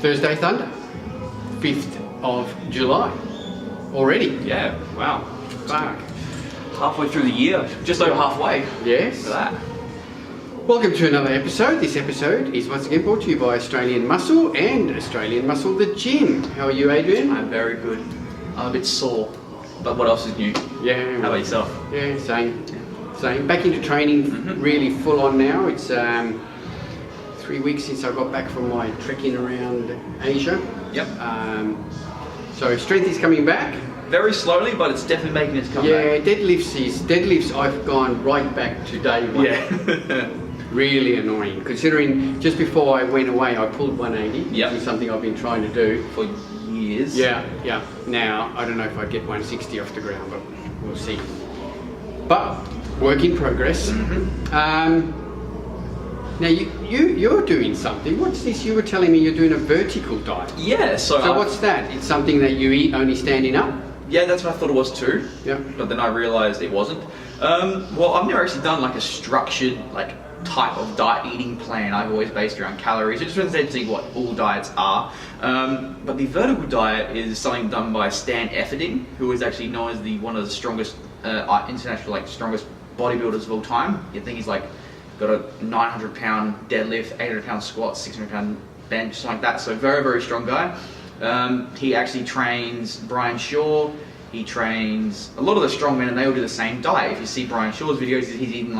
Thursday Thunder, 5th of July. Already. Yeah, wow. Fuck. Halfway through the year, just over halfway. Yes. For that. Welcome to another episode. This episode is once again brought to you by Australian Muscle and Australian Muscle the Gym. How are you, Adrian? I'm very good. I'm a bit sore, but what else is new? Yeah. How about yourself? Yeah, same. Same. Back into training, really full on now. It's 3 weeks since I got back from my trekking around Asia. Yep. So strength is coming back. Very slowly, but it's definitely making its comeback. Yeah, deadlifts. I've gone right back to day one. Yeah. Really annoying, considering just before I went away, I pulled 180. Yep. Which is something I've been trying to do For years. Yeah. Now I don't know if I'd get 160 off the ground, but we'll see. But work in progress. Now you're doing something. What's this? You were telling me you're doing a vertical diet. Yeah, So what's that? It's something that you eat only standing up? Yeah, that's what I thought it was too. Yeah. But then I realised it wasn't. Well, I've never actually done like a structured type of diet eating plan. I've always based around calories. It just depends on what all diets are. But the vertical diet is something done by Stan Efferding, who is actually known as one of the strongest international strongest bodybuilders of all time. You think he's got a 900-pound deadlift, 800-pound squat, 600-pound bench, something like that. So very, very strong guy. He actually trains Brian Shaw. He trains a lot of the strongmen, and they all do the same diet. If you see Brian Shaw's videos, he's eating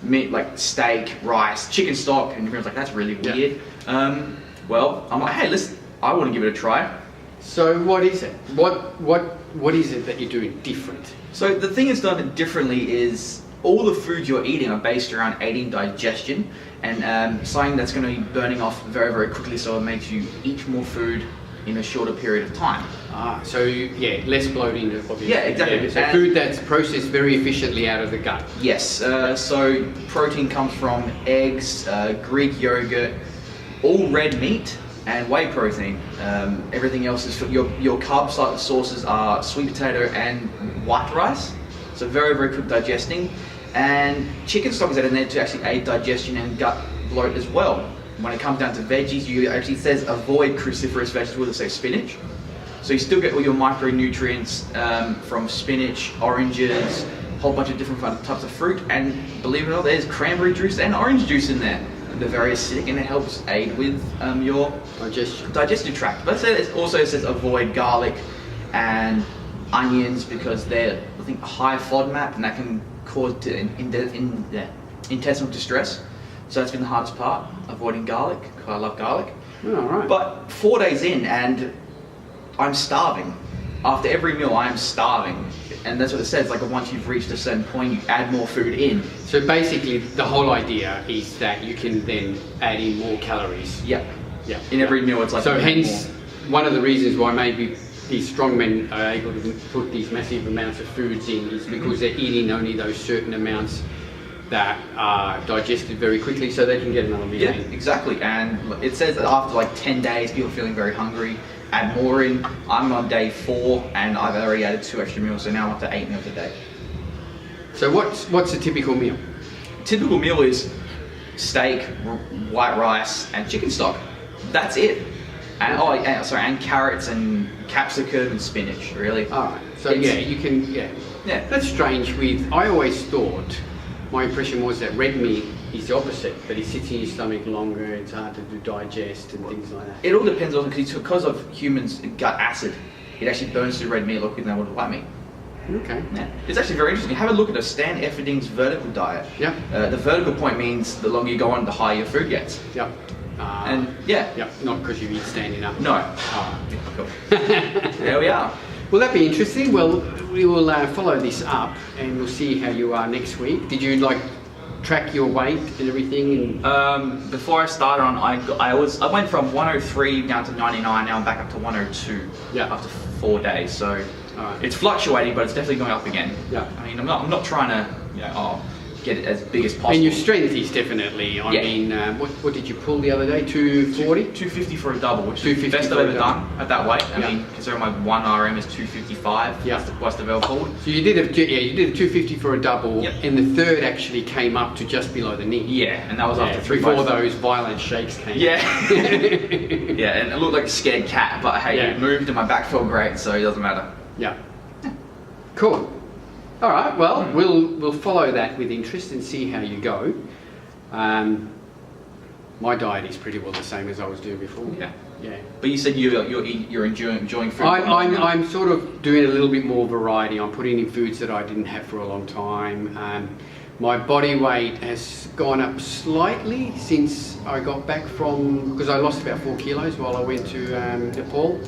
meat, steak, rice, chicken stock, and everyone's like, that's really weird. Yeah. Well, I'm like, hey, listen, I want to give it a try. So what is it? What is it that you're doing different? So the thing is done differently is all the foods you're eating are based around aiding digestion and something that's going to be burning off very, very quickly, so it makes you eat more food in a shorter period of time. So less bloating, obviously. Yeah, exactly. Yeah, so food that's processed very efficiently out of the gut. Yes, so protein comes from eggs, Greek yogurt, all red meat, and whey protein. Everything else is your carb sources are sweet potato and white rice. So very, very quick digesting. And chicken stock is added in there to actually aid digestion and gut bloat as well. When it comes down to veggies, you actually says avoid cruciferous vegetables, say spinach. So you still get all your micronutrients from spinach, oranges, a whole bunch of different types of fruit. And believe it or not, there's cranberry juice and orange juice in there. And they're very acidic, and it helps aid with your digestive tract. But it also says avoid garlic and onions because they're, I think, high FODMAP, and that can cause intestinal distress. So that's been the hardest part, avoiding garlic, because I love garlic. Oh, right. But 4 days in, and I'm starving. After every meal, I am starving. And that's what it says, once you've reached a certain point, you add more food in. So basically, the whole idea is that you can then add in more calories. Yep. Yeah. In every meal, it's So hence, one of the reasons why maybe these strongmen are able to put these massive amounts of foods in is because they're eating only those certain amounts that are digested very quickly, so they can get another meal in. Yeah, exactly. And it says that after 10 days, people feeling very hungry, add more in. I'm on day 4, and I've already added 2 extra meals, so now I'm up to 8 meals a day. So what's a typical meal? Typical meal is steak, white rice, and chicken stock. That's it. And and carrots and capsicum and spinach, really. All right. So you can. That's strange. I always thought, my impression was that red meat is the opposite, that it sits in your stomach longer, it's hard to digest and things like that. It all depends on, because of humans' gut acid, it actually burns through red meat a lot quicker than would white meat. Okay. Yeah. It's actually very interesting. Have a look at Stan Efferding's vertical diet. Yeah. The vertical point means the longer you go on, the higher your food gets. Yep. Not because you eat standing up. No. Cool. There we are. Will that be interesting? Well, we will follow this up, and we'll see how you are next week. Did you track your weight and everything? Before I started on, I went from 103 down to 99. Now I'm back up to 102. Yeah. After 4 days, so right. It's fluctuating, but it's definitely going up again. Yeah. I mean, I'm not trying to get it as big as possible. And your strength is definitely, I mean, what did you pull the other day? 240? 250 for a double, which is the best I've ever done at that weight. I mean, considering my 1 RM is 255, that's the worst I've ever pulled. So you did a 250 for a double, and the third actually came up to just below the knee. Yeah, and that was after 3 before those violent shakes came. Yeah. Yeah, and it looked like a scared cat, but hey, it moved and my back felt great, so it doesn't matter. Yeah. Cool. All right. Well, we'll follow that with interest and see how you go. My diet is pretty well the same as I was doing before. Yeah. Yeah. But you said you're enjoying food. I'm sort of doing a little bit more variety. I'm putting in foods that I didn't have for a long time. My body weight has gone up slightly since I got back from, because I lost about 4 kilos while I went to Nepal.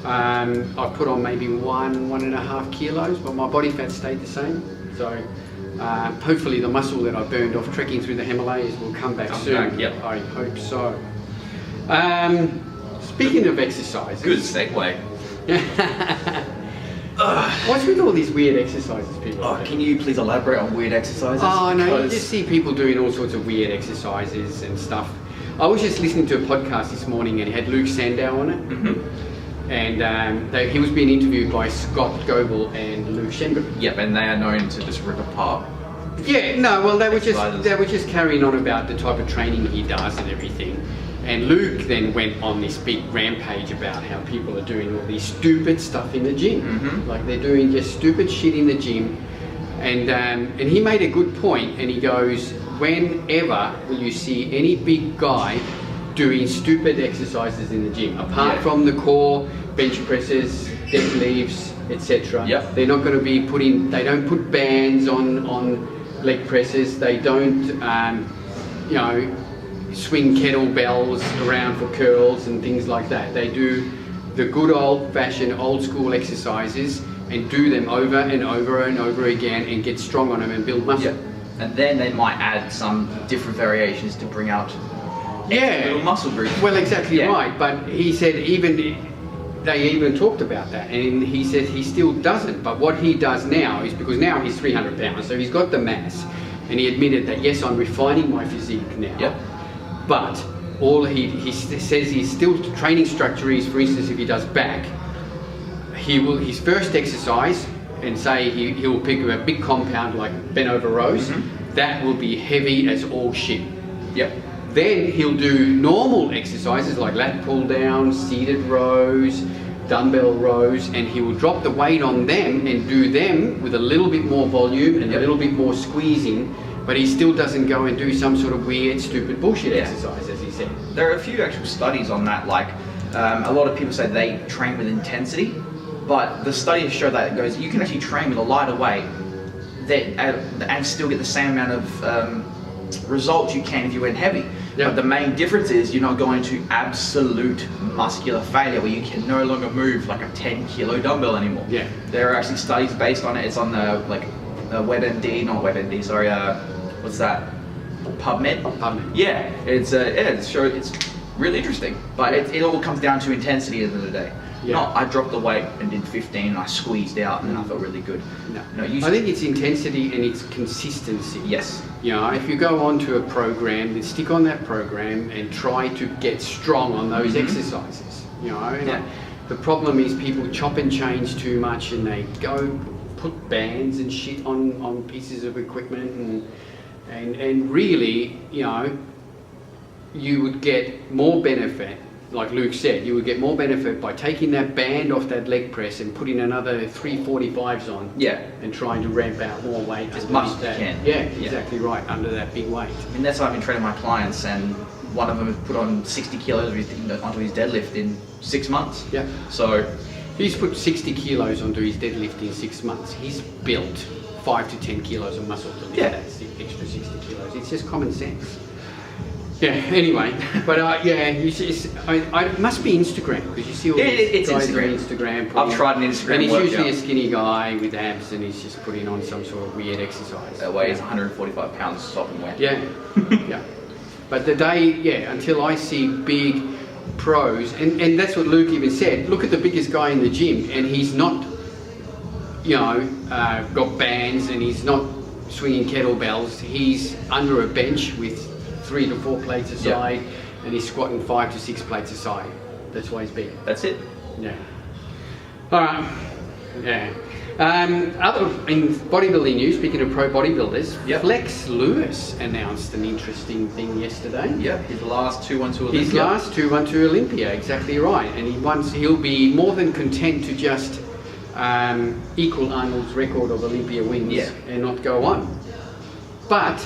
I've put on maybe 1.5 kilos, but my body fat stayed the same. So hopefully the muscle that I burned off trekking through the Himalayas will come back soon. Yep. I hope so. Speaking of exercises. Good segue. What's with all these weird exercises people do? Can you please elaborate on weird exercises? Oh no, you just see people doing all sorts of weird exercises and stuff. I was just listening to a podcast this morning and it had Luke Sandow on it. Mm-hmm. And he was being interviewed by Scott Goebel and Luke Shenberg. Yep, and they are known to just rip apart. Yeah, no, well they were just carrying on about the type of training he does and everything. And Luke then went on this big rampage about how people are doing all these stupid stuff in the gym. Mm-hmm. Like they're doing just stupid shit in the gym. And he made a good point, and he goes, whenever will you see any big guy doing stupid exercises in the gym, apart from the core, bench presses, deadlifts, etc. Yep. They're not going to be they don't put bands on leg presses, they don't, swing kettlebells around for curls and things like that. They do the good old-fashioned, old-school exercises and do them over and over and over again and get strong on them and build muscle. Yep. And then they might add some different variations to bring out little muscle groups. Well, exactly right. But he said they even talked about that, and he said he still doesn't. But what he does now is, because now he's 300 pounds, so he's got the mass, and he admitted that yes, I'm refining my physique now. Yep. But he says his still training structure is, for instance, if he does back, his first exercise, and say he will pick a big compound like bent over rows, that will be heavy as all shit. Yep. Then he'll do normal exercises like lat pull downs, seated rows, dumbbell rows, and he will drop the weight on them and do them with a little bit more volume and a little bit more squeezing, but he still doesn't go and do some sort of weird, stupid bullshit exercise, as he said. There are a few actual studies on that, like a lot of people say they train with intensity, but the studies show that it goes, you can actually train with a lighter weight and still get the same amount of results you can if you went heavy. Yeah. But the main difference is you're not going to absolute muscular failure where you can no longer move like a 10 kilo dumbbell anymore. Yeah. There are actually studies based on it. It's on the WebMD, not WebMD, sorry, what's that? PubMed? PubMed. Yeah, it's really interesting. But it all comes down to intensity at the end of the day. Yeah. Not I dropped the weight and did 15 and I squeezed out and then I felt really good. No, I think it's intensity and it's consistency. Yes. If you go onto a program, then stick on that program and try to get strong on those exercises. The problem is people chop and change too much, and they go put bands and shit on pieces of equipment, and really, you would get more benefit. Like Luke said, you would get more benefit by taking that band off that leg press and putting another 345s on. Yeah. And trying to ramp out more weight as much as you can. Yeah, exactly right, under that big weight. I mean, that's how I've been training my clients, and one of them has put on 60 kilos onto his deadlift in 6 months. Yeah. So he's put 60 kilos onto his deadlift in 6 months. He's built 5 to 10 kilos of muscle to lift that extra 60 kilos. It's just common sense. Yeah, anyway, but it must be Instagram, because you see all these guys on Instagram. I've tried an Instagram and he's workout. usually a skinny guy with abs, and he's just putting on some sort of weird exercise. That weighs 145 pounds sopping wet. Yeah, yeah. But until I see big pros, and that's what Luke even said, look at the biggest guy in the gym, and he's not, got bands, and he's not swinging kettlebells, he's under a bench with 3 to 4 plates aside, and he's squatting 5 to 6 plates aside. That's why he's big. That's it. Yeah. All right. Yeah. Other in bodybuilding news, speaking of pro bodybuilders, Flex Lewis announced an interesting thing yesterday. Yeah, his last 212 Olympia. His last 212 Olympia, exactly right. And he'll be more than content to just equal Arnold's record of Olympia wins and not go on. But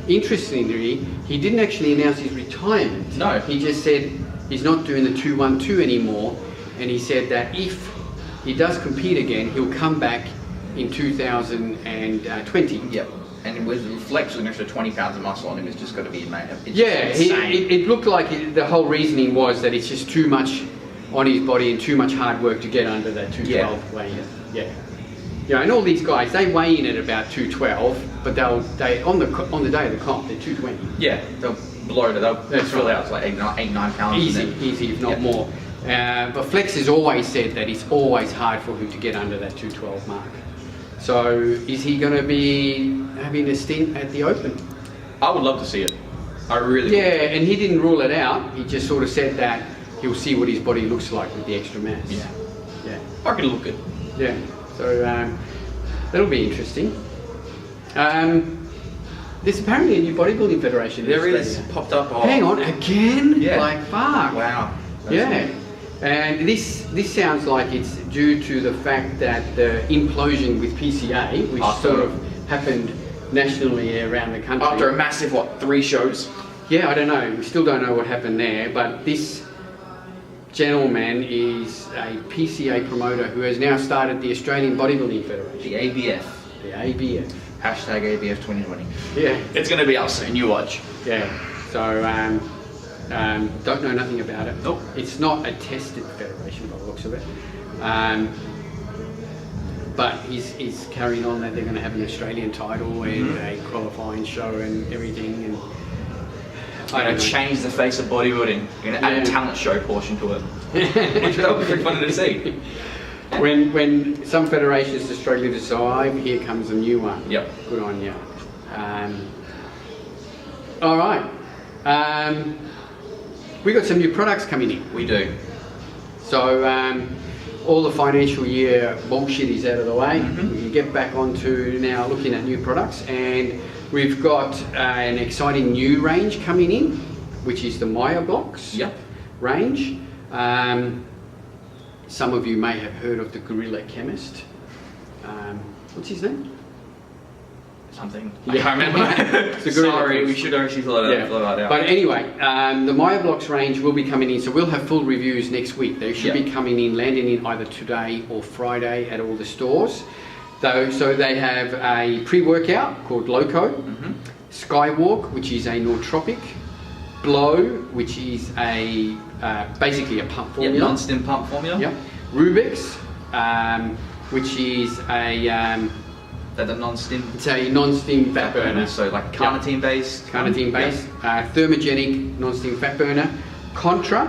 interestingly, he didn't actually announce his retirement. No. He just said he's not doing the 212 anymore, and he said that if he does compete again, he'll come back in 2020. Yep. And with Flex with an extra 20 pounds of muscle on him, it's just got to be insane. It looked like the whole reasoning was that it's just too much on his body and too much hard work to get under that 212 weigh-in. Yeah, and all these guys, they weigh in at about 212, but they on the day of the comp, they're 220. Yeah, they'll blow it. They'll fill out. It's like 8-9 pounds. Easy, if not more. But Flex has always said that it's always hard for him to get under that 212 mark. So is he going to be having a stint at the Open? I would love to see it. I really would. And he didn't rule it out. He just sort of said that he'll see what his body looks like with the extra mass. Yeah. I reckon it'll look good. Yeah. So that'll be interesting. There's apparently a new bodybuilding federation. There is popped up. Hang on, again? Yeah. Like, fuck. Wow. Yeah. And this sounds like it's due to the fact that the implosion with PCA, which sort of happened nationally around the country. After a massive, 3 shows? Yeah, I don't know. We still don't know what happened there, but this gentleman is a PCA promoter who has now started the Australian Bodybuilding Federation. The ABF. The ABF. Hashtag ABF 2020. Yeah. It's going to be out soon, you watch. Yeah. So, don't know nothing about it. Nope. It's not a tested federation by the looks of it. But he's carrying on that they're going to have an Australian title and a qualifying show and everything. And I'm going to change the face of bodybuilding. You're going to add a talent show portion to it. Which will be pretty funny to see. When some federations are struggling to survive, here comes a new one. Yep. Good on you. All right. We got some new products coming in. We do. So all the financial year bullshit is out of the way. We can get back onto now looking at new products, and we've got an exciting new range coming in, which is the Maya Blocks range. Some of you may have heard of the Gorilla Chemist. What's his name? Something. I can't remember. Sorry, we should actually fill that out. But anyway, the Maya Blocks range will be coming in, so we'll have full reviews next week. They should be coming in, landing in either today or Friday at all the stores. So they have a pre-workout called Loco, Skywalk, which is a nootropic, Blow, which is a basically a pump formula. Non-stim pump formula. Yep. Rubix, which is a the non-stim. It's a non-stim fat burner. So like carnitine based. Carnitine based. Thermogenic non-stim fat burner. Contra,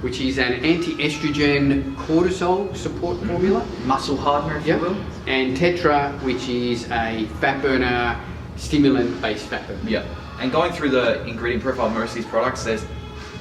which is an anti-estrogen cortisol support formula. Muscle hardener, if you will. And Tetra, which is a fat burner, stimulant based fat burner. Yeah. And going through the ingredient profile of most of these products, there's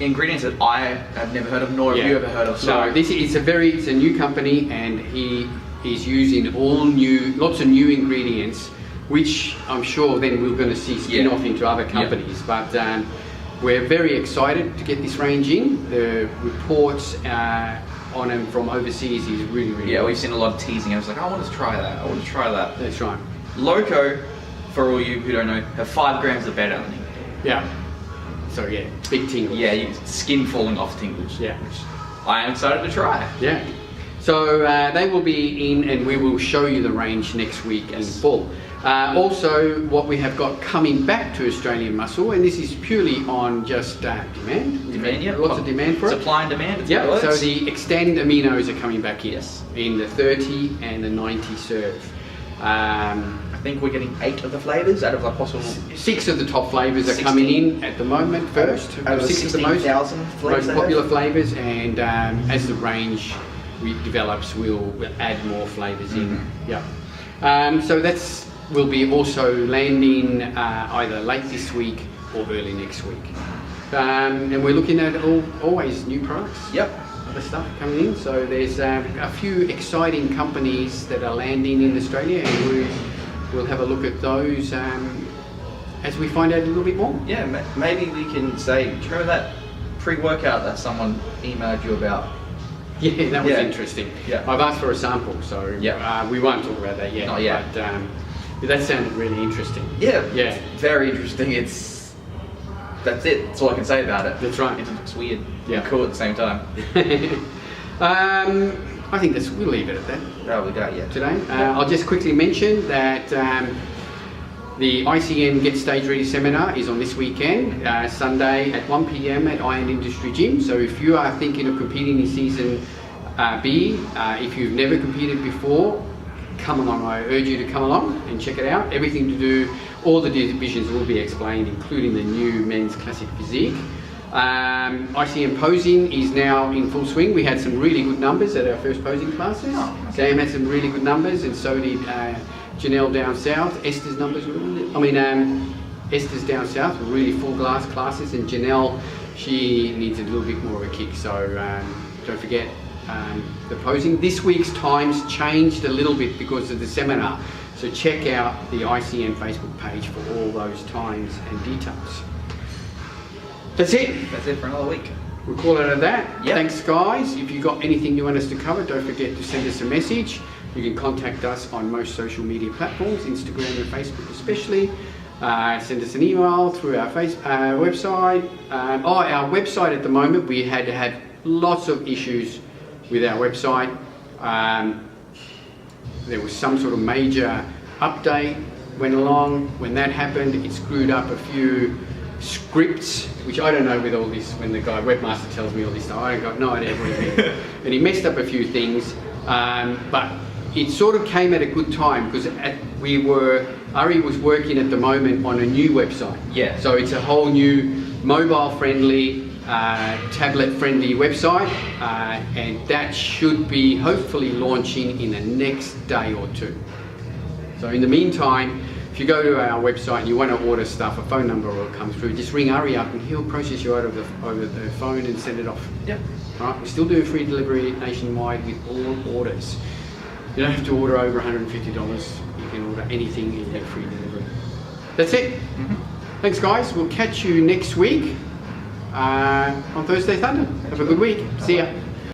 ingredients that I have never heard of, nor have you ever heard of. So no, it's a new company, and he is using lots of new ingredients, which I'm sure then we're going to see spin off into other companies. But we're very excited to get this range in. The reports on them from overseas is really, really good. We've seen a lot of teasing. I was like, I want to try that. That's right. Loco, for all you who don't know, have 5 grams of beta-alanine. Yeah. So big tingles. Yeah, skin falling off tingles. Yeah. Which I am excited to try. Yeah. So they will be in, and we will show you the range next week in full. Also, what we have got coming back to Australian Muscle, and this is purely on just demand. Lots of demand for it. Supply and demand. Yeah. So the Extend aminos are coming back in. In the 30 and the 90 serve. I think we're getting 8 of the flavours out of the possible. 6 of the top flavours are coming in at the moment first. 6 of the most popular flavours, and as the range develops, we'll add more flavours in. Yeah. So that's will be also landing either late this week or early next week. And we're looking at always new products. Yep. Other stuff coming in. So there's a few exciting companies that are landing in Australia, and we'll have a look at those as we find out a little bit more. Yeah, maybe we can say, do you remember that pre-workout that someone emailed you about? Yeah, that was interesting. Yeah. I've asked for a sample, so we won't talk about that yet. Not yet. But that sounded really interesting. Yeah. Yeah. Very interesting. That's it. That's all I can say about it. That's right. It's weird. Yeah. And cool at the same time. I think we'll leave it at that. Oh, we got yeah. Today. I'll just quickly mention that the ICN Get Stage Ready seminar is on this weekend, Sunday at 1 p.m. at Iron Industry Gym. So if you are thinking of competing in Season B, if you've never competed before, come along. I urge you to come along and check it out. Everything to do, all the divisions will be explained, including the new men's classic physique. ICM posing is now in full swing. We had some really good numbers at our first posing classes. Oh, okay. Sam had some really good numbers, and so did Janelle down south. Esther's numbers were Esther's down south were really full glass classes, and Janelle, she needs a little bit more of a kick. So don't forget the posing. This week's times changed a little bit because of the seminar. So check out the ICN Facebook page for all those times and details. That's it. That's it for another week. We'll call it at that. Yep. Thanks, guys. If you've got anything you want us to cover, don't forget to send us a message. You can contact us on most social media platforms, Instagram and Facebook especially. Send us an email through our website. Our website at the moment, we had lots of issues with our website. There was some sort of major update went along. When that happened, it screwed up a few scripts, which I don't know with all this. When the guy webmaster tells me all this stuff, I got no idea what it meant. And he messed up a few things, but it sort of came at a good time because Ari was working at the moment on a new website. Yeah. So it's a whole new mobile-friendly, tablet-friendly website, and that should be hopefully launching in the next day or two. So in the meantime, if you go to our website and you want to order stuff, a phone number will come through. Just ring Ari up and he'll process you over the phone and send it off. Yep. All right. We still do free delivery nationwide with all orders. You don't have to order over $150. You can order anything and get free delivery. That's it. Mm-hmm. Thanks, guys. We'll catch you next week on Thursday Thunder. Have a good week. See ya.